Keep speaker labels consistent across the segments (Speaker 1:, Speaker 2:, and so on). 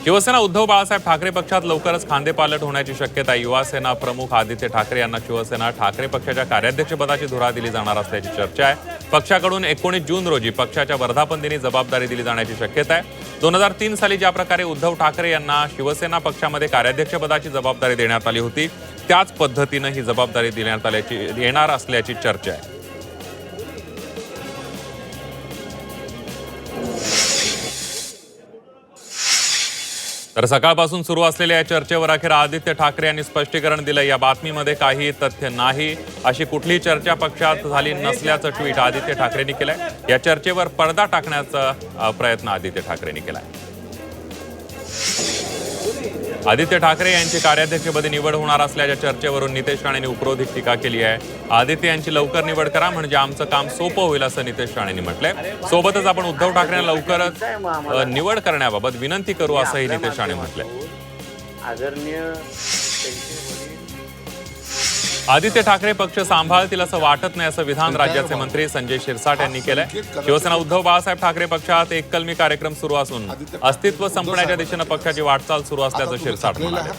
Speaker 1: शिवसेना उद्धव बाळासाहेब ठाकरे पक्षात लवकरच खांदेपालट होण्याची शक्यता. युवा सेना प्रमुख आदित्य ठाकरे यांना शिवसेना ठाकरे पक्षाच्या कार्याध्यक्षपदाची धुरा दिली जाणार असल्याची चर्चा आहे. पक्षाकडून 19 जून रोजी पक्षाच्या वर्धापन दिनी जबाबदारी दिली जाण्याची शक्यता आहे. 2003 साली ज्या प्रकारे उद्धव ठाकरे यांना शिवसेना पक्षामध्ये कार्याध्यक्षपदाची जबाबदारी देण्यात आली होती, त्याच पद्धतीनं ही जबाबदारी देण्यात येणार असल्याची चर्चा आहे. तर सकाळपासून सुरू असलेल्या या चर्चेवर अखेर आदित्य ठाकरे यांनी स्पष्टीकरण दिलं. या बातमीमध्ये काही तथ्य नाही, अशी कुठलीही चर्चा पक्षात झाली नसल्याचं ट्विट आदित्य ठाकरेंनी केलंय. या चर्चेवर पडदा टाकण्याचा प्रयत्न आदित्य ठाकरेंनी केलाय. आदित्य ठाकरे यांची कार्याध्यक्षपदी निवड होणार असल्याच्या चर्चेवरून नितेश राणेंनी उपरोधिक टीका केली आहे. आदित्य यांची लवकर निवड करा म्हणजे आमचं काम सोपं होईल असं नितेश राणेंनी म्हटलंय. सोबतच आपण उद्धव ठाकरेंना लवकरच निवड करण्याबाबत विनंती करू असंही नितेश राणे म्हटलंय. आदित्य ठाकरे पक्ष सांभाळतील असं वाटत नाही असं विधान राज्याचे मंत्री संजय शिरसाट यांनी केलंय. शिवसेना उद्धव बाळासाहेब ठाकरे पक्षात एक कलमी कार्यक्रम सुरू असून अस्तित्व संपण्याच्या दिशेनं पक्षाची वाटचाल सुरू असल्याचं शिरसाट म्हणाले.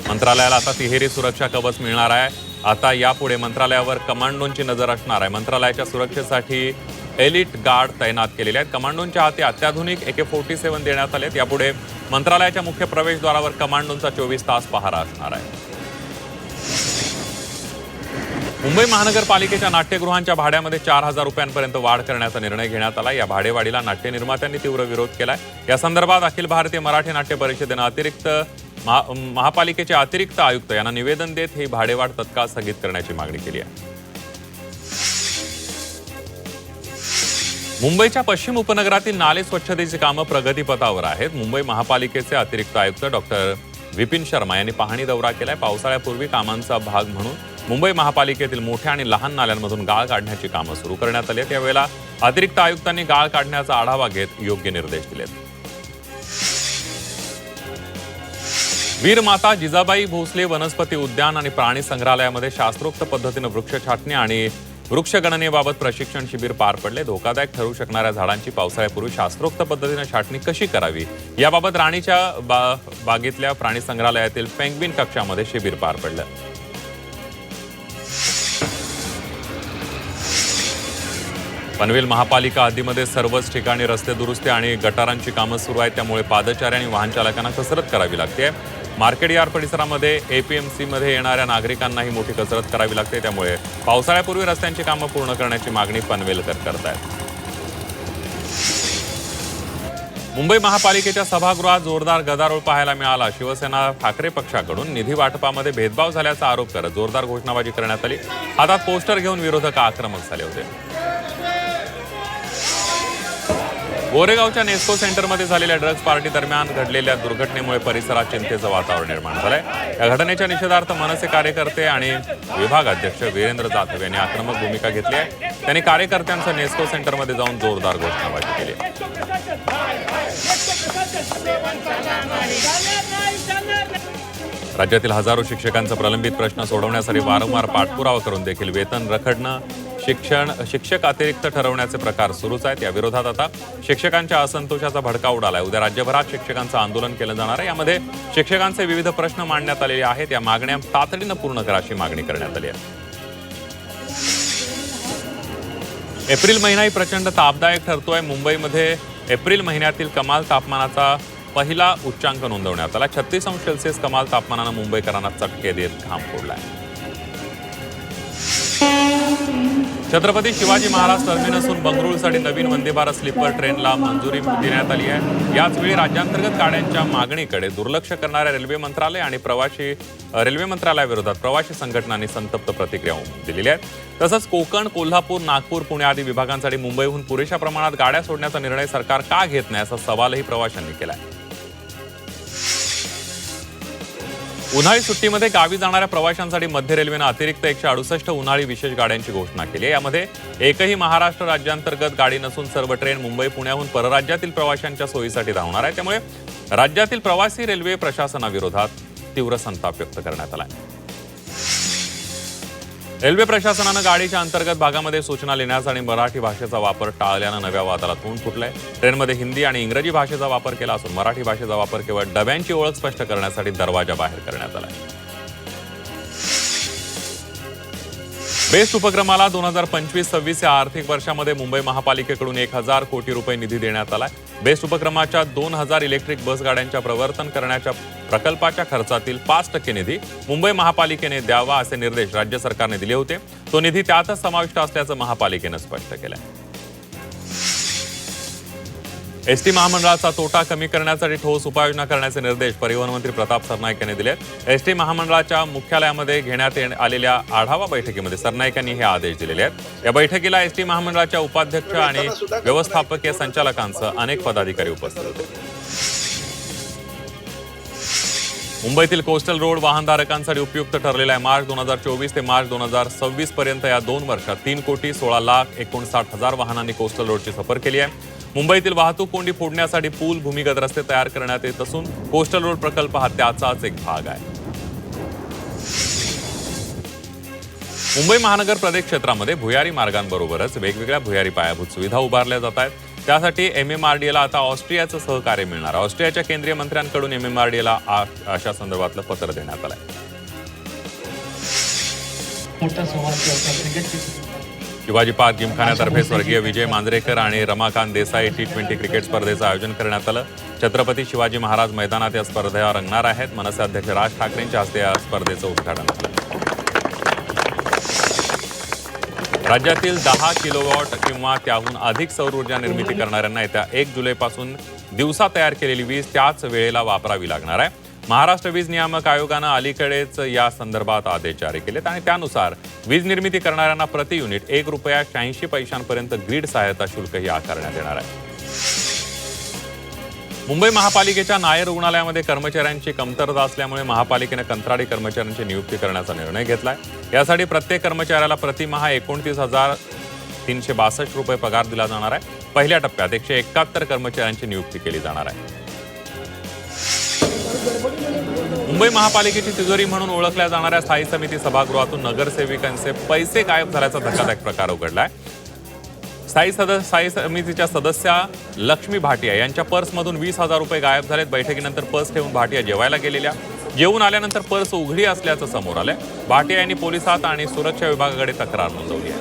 Speaker 1: मंत्रालयाला आता तिहेरी सुरक्षा कवच मिळणार आहे. आता यापुढे मंत्रालयावर कमांडोंची नजर असणार आहे. मंत्रालयाच्या सुरक्षेसाठी एलिट गार्ड तैनात केलेले आहेत. कमांडोंच्या हाती अत्याधुनिक AK-47 देण्यात आलेत. यापुढे मंत्रालयाच्या मुख्य प्रवेशद्वारावर कमांडोंचा 24 तास पहारा असणार आहे. मुंबई महानगरपालिकेच्या नाट्यगृहांच्या भाड्यामध्ये 4,000 रुपयांपर्यंत वाढ करण्याचा निर्णय घेण्यात आला. या भाडेवाढीला नाट्य निर्मात्यांनी तीव्र विरोध केलाय. या संदर्भात अखिल भारतीय मराठी नाट्य परिषदेनं महापालिकेचे अतिरिक्त आयुक्त यांना निवेदन देत ही भाडेवाढ तत्काळ स्थगित करण्याची मागणी केली आहे. मुंबईच्या पश्चिम उपनगरातील नाले स्वच्छतेची कामं प्रगतीपथावर आहेत. मुंबई महापालिकेचे अतिरिक्त आयुक्त डॉक्टर विपिन शर्मा यांनी पाहणी दौरा केलाय. पावसाळ्यापूर्वी कामांचा भाग म्हणून मुंबई महापालिकेतील मोठ्या आणि लहान नाल्यांमधून गाळ काढण्याची कामं सुरू करण्यात आली. त्यावेळेला अतिरिक्त आयुक्तांनी गाळ काढण्याचा आढावा घेत योग्य निर्देश दिलेत. वीर माता जिजाबाई भोसले वनस्पती उद्यान आणि प्राणी संग्रहालयामध्ये शास्त्रोक्त पद्धतीनं वृक्ष छाटणी आणि वृक्षगणनेबाबत प्रशिक्षण शिबिर पार पडले. धोकादायक ठरू शकणाऱ्या झाडांची पावसाळ्यापूर्वी शास्त्रोक्त पद्धतीने छाटणी कशी करावी याबाबत राणीच्या बागेतल्या प्राणी संग्रहालयातील पेंग्विन कक्षामध्ये शिबिर पार पडलं. पनवेल महापालिका हद्दीमध्ये सर्वच ठिकाणी रस्ते दुरुस्ती आणि गटारांची कामं सुरू आहेत. त्यामुळे पादचारी आणि वाहन चालकांना कसरत करावी लागते. मार्केट यार्ड परिसरामध्ये APMC मध्ये येणाऱ्या नागरिकांनाही मोठी कसरत करावी लागते. त्यामुळे पावसाळ्यापूर्वी रस्त्यांची कामं पूर्ण करण्याची मागणी पनवेलकर करतायत. मुंबई महापालिकेच्या सभागृहात जोरदार गदारोळ पाहायला मिळाला. शिवसेना ठाकरे पक्षाकडून निधी वाटपामध्ये भेदभाव झाल्याचा आरोप करत जोरदार घोषणाबाजी करण्यात आली. हातात पोस्टर घेऊन विरोधक आक्रमक झाले होते. गोरेगावच्या नेस्को सेंटरमध्ये झालेल्या ड्रग्ज पार्टी दरम्यान घडलेल्या दुर्घटनेमुळे परिसरात चिंतेचं वातावरण निर्माण झालंय. या घटनेच्या निषेधार्थ मनसे कार्यकर्ते आणि विभागाध्यक्ष वीरेंद्र जाधव यांनी आक्रमक भूमिका घेतली आहे. त्यांनी कार्यकर्त्यांसह नेस्को सेंटरमध्ये जाऊन जोरदार घोषणाबाजी केली. राज्यातील हजारो शिक्षकांचा प्रलंबित प्रश्न सोडवण्यासाठी वारंवार पाठपुरावा करून देखील वेतन रखडणं, शिक्षक अतिरिक्त ठरवण्याचे प्रकार सुरूच आहेत. या विरोधात आता शिक्षकांच्या असंतोषाचा भडका उडालाय. उद्या राज्यभरात शिक्षकांचं आंदोलन केलं जाणार आहे. यामध्ये शिक्षकांचे विविध प्रश्न मांडण्यात आलेले आहेत. या मागण्या तातडीनं पूर्ण करा अशी मागणी करण्यात आली आहे. एप्रिल महिनाही प्रचंड तापदायक ठरतोय. मुंबईमध्ये एप्रिल महिन्यातील कमाल तापमानाचा पहिला उच्चांक नोंदवण्यात आला. 36°C कमाल तापमानानं मुंबईकरांना चटके देत घाम फोडलाय. छत्रपती शिवाजी महाराज टर्मिनसहून बंगळुरूसाठी नवीन वंदे भारत स्लीपर ट्रेनला मंजुरी देण्यात आली आहे. याचवेळी राज्यांतर्गत गाड्यांच्या मागणीकडे दुर्लक्ष करणाऱ्या रेल्वे मंत्रालयाविरोधात प्रवासी संघटनांनी संतप्त प्रतिक्रिया दिलेल्या आहेत. तसंच कोकण, कोल्हापूर, नागपूर, पुणे आदी विभागांसाठी मुंबईहून पुरेशा प्रमाणात गाड्या सोडण्याचा निर्णय सरकार का घेत नाही असा सवालही प्रवाशांनी केला आहे. उन्हाळी सुट्टीमध्ये गावी जाणाऱ्या प्रवाशांसाठी मध्य रेल्वेनं अतिरिक्त 168 उन्हाळी विशेष गाड्यांची घोषणा केली आहे. यामध्ये एकही महाराष्ट्र राज्यांतर्गत गाडी नसून सर्व ट्रेन मुंबई, पुण्याहून परराज्यातील प्रवाशांच्या सोयीसाठी धावणार आहे. त्यामुळे राज्यातील प्रवासी रेल्वे प्रशासनाविरोधात तीव्र संताप व्यक्त करण्यात आला आहे. रेल्वे प्रशासनानं गाडीच्या अंतर्गत भागामध्ये सूचना लिहिण्यास आणि मराठी भाषेचा वापर टाळल्यानं नव्या वादाला तोंड फुटलंय. ट्रेनमध्ये हिंदी आणि इंग्रजी भाषेचा वापर केला असून मराठी भाषेचा वापर केवळ डब्यांची ओळख स्पष्ट करण्यासाठी दरवाजा बाहेर करण्यात आलाय. बेस्ट उपक्रमाला 2025-26 या आर्थिक वर्षामध्ये मुंबई महापालिकेकडून 1000 कोटी रुपये निधी देण्यात आलाय. बेस्ट उपक्रमाच्या 2000 इलेक्ट्रिक बस गाड्यांच्या प्रवर्तन करण्याच्या प्रकल्पाच्या खर्चातील 5% निधी मुंबई महापालिकेने द्यावा असे निर्देश राज्य सरकारने दिले होते. तो निधी त्यातच समाविष्ट असल्याचं महापालिकेनं स्पष्ट केलंय. एसटी महामंडळाचा तोटा कमी करण्यासाठी ठोस उपाययोजना करण्याचे निर्देश परिवहन मंत्री प्रताप सरनाईक यांनी दिलेत. एसटी महामंडळाच्या मुख्यालयामध्ये घेण्यात आलेल्या आढावा बैठकीमध्ये सरनाईक यांनी हे आदेश दिलेले आहेत. या बैठकीला एसटी महामंडळाच्या उपाध्यक्ष आणि व्यवस्थापकीय संचालकांसह अनेक पदाधिकारी उपस्थित होते. मुंबईतील कोस्टल रोड वाहनधारकांसाठी उपयुक्त ठरलेला आहे. मार्च 2024 ते मार्च 2026 पर्यंत या 2 वर्षात 3,16,59,000 वाहनांनी कोस्टल रोडची सफर केली आहे. मुंबईतील वाहतूक कोंडी फोडण्यासाठी पूल, भूमिगत रस्ते तयार करण्यात येत असून कोस्टल रोड प्रकल्प हा त्याचाच एक भाग आहे. मुंबई महानगर प्रदेश क्षेत्रामध्ये भुयारी मार्गांबरोबरच वेगवेगळ्या भुयारी पायाभूत सुविधा उभारल्या जात आहेत. त्यासाठी MMRDAला आता ऑस्ट्रियाचं सहकार्य मिळणार. ऑस्ट्रियाच्या केंद्रीय मंत्र्यांकडून MMRDAला अशा संदर्भातलं पत्र देण्यात आलंय. शिवाजी पार्क जिमखान्यातर्फे स्वर्गीय विजय मांजरेकर आणि रमाकांत देसाई T20 क्रिकेट स्पर्धेचं आयोजन करण्यात आलं. छत्रपती शिवाजी महाराज मैदानात या स्पर्धा रंगणार आहेत. मनसे अध्यक्ष राज ठाकरेंच्या हस्ते या स्पर्धेचं उद्घाटन झालं. राज्यातील 10 किलोवॉट किंवा त्याहून अधिक सौर ऊर्जा निर्मिती करणाऱ्यांना येत्या 1 जुलैपासून दिवसा तयार केलेली वीज त्याच वेळेला वापरावी लागणार आहे. महाराष्ट्र वीज नियामक आयोगानं अलीकडेच या संदर्भात आदेश जारी केलेत आणि त्यानुसार वीज निर्मिती करणाऱ्यांना प्रति युनिट ₹1.86 ग्रीड सहायता शुल्कही आकारण्यात येणार आहे. मुंबई महापालिकेच्या नायर रुग्णालयामध्ये कर्मचाऱ्यांची कमतरता असल्यामुळे महापालिकेनं कंत्राटी कर्मचाऱ्यांची नियुक्ती करण्याचा निर्णय घेतलाय. यासाठी प्रत्येक कर्मचाऱ्याला प्रतिमाह ₹29,362 पगार दिला जाणार आहे. पहिल्या टप्प्यात 171 कर्मचाऱ्यांची नियुक्ती केली जाणार आहे. मुंबई महापालिकेची तिजोरी म्हणून ओळखल्या जाणाऱ्या स्थायी समिती सभागृहातून नगरसेविकांचे पैसे गायब झाल्याचा धक्कादायक प्रकार उघडलाय. स्थायी समितीच्या सदस्या लक्ष्मी भाटिया यांच्या पर्समधून ₹20,000 गायब झालेत. बैठकीनंतर पर्स ठेवून भाटिया जेवायला गेलेल्या. जेवून आल्यानंतर पर्स उघडी असल्याचं समोर आलंय. भाटिया यांनी पोलिसात आणि सुरक्षा विभागाकडे तक्रार नोंदवली आहे.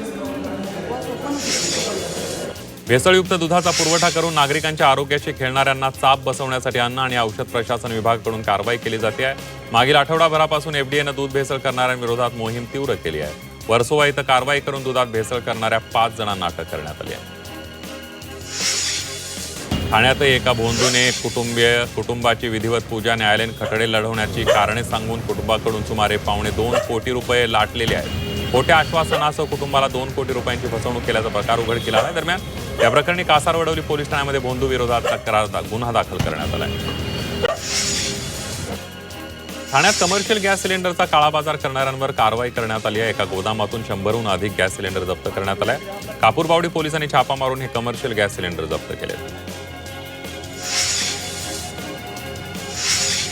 Speaker 1: भेसळयुक्त दुधाचा पुरवठा करून नागरिकांच्या आरोग्याशी खेळणाऱ्यांना चाप बसवण्यासाठी अन्न आणि औषध प्रशासन विभागाकडून कारवाई केली जाते आहे. मागील आठवडाभरापासून FDAनं दूध भेसळ करणाऱ्यांविरोधात मोहीम तीव्र केली आहे. वर्सोवा इथं कारवाई करून दुधात भेसळ करणाऱ्या 5 जणांना अटक करण्यात आली आहे. ठाण्यातही एका भोंदूने कुटुंबाची विधिवत पूजा न्यायालयीन खटले लढवण्याची कारणे सांगून कुटुंबाकडून सुमारे ₹2.25 कोटी लाटलेले आहेत. खोट्या आश्वासनासह कुटुंबाला ₹2 कोटी फसवणूक केल्याचा प्रकार उघडकीला आला. दरम्यान या प्रकरणी कासारवडवली पोलीस ठाण्यामध्ये भोंदू विरोधात गुन्हा दाखल करण्यात आला आहे. ठाण्यात कमर्शियल गॅस सिलेंडरचा काळाबाजार करणाऱ्यांवर कारवाई करण्यात आली आहे. एका गोदामातून 100हून अधिक गॅस सिलेंडर जप्त करण्यात आलाय. कापूरबावडी पोलिसांनी छापा मारून हे कमर्शियल गॅस सिलेंडर जप्त केले.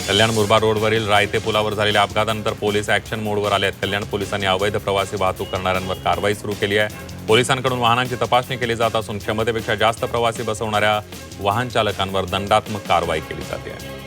Speaker 1: कल्याण मुरबाड रोडवरील रायते पुलावर झालेल्या अपघातानंतर पोलीस ॲक्शन मोडवर आले आहेत. कल्याण पोलिसांनी अवैध प्रवासी वाहतूक करणाऱ्यांवर कारवाई सुरू केली आहे. पोलिसांकडून वाहनांची तपासणी केली जात असून क्षमतेपेक्षा जास्त प्रवासी बसवणाऱ्या वाहन चालकांवर दंडात्मक कारवाई केली जाते आहे.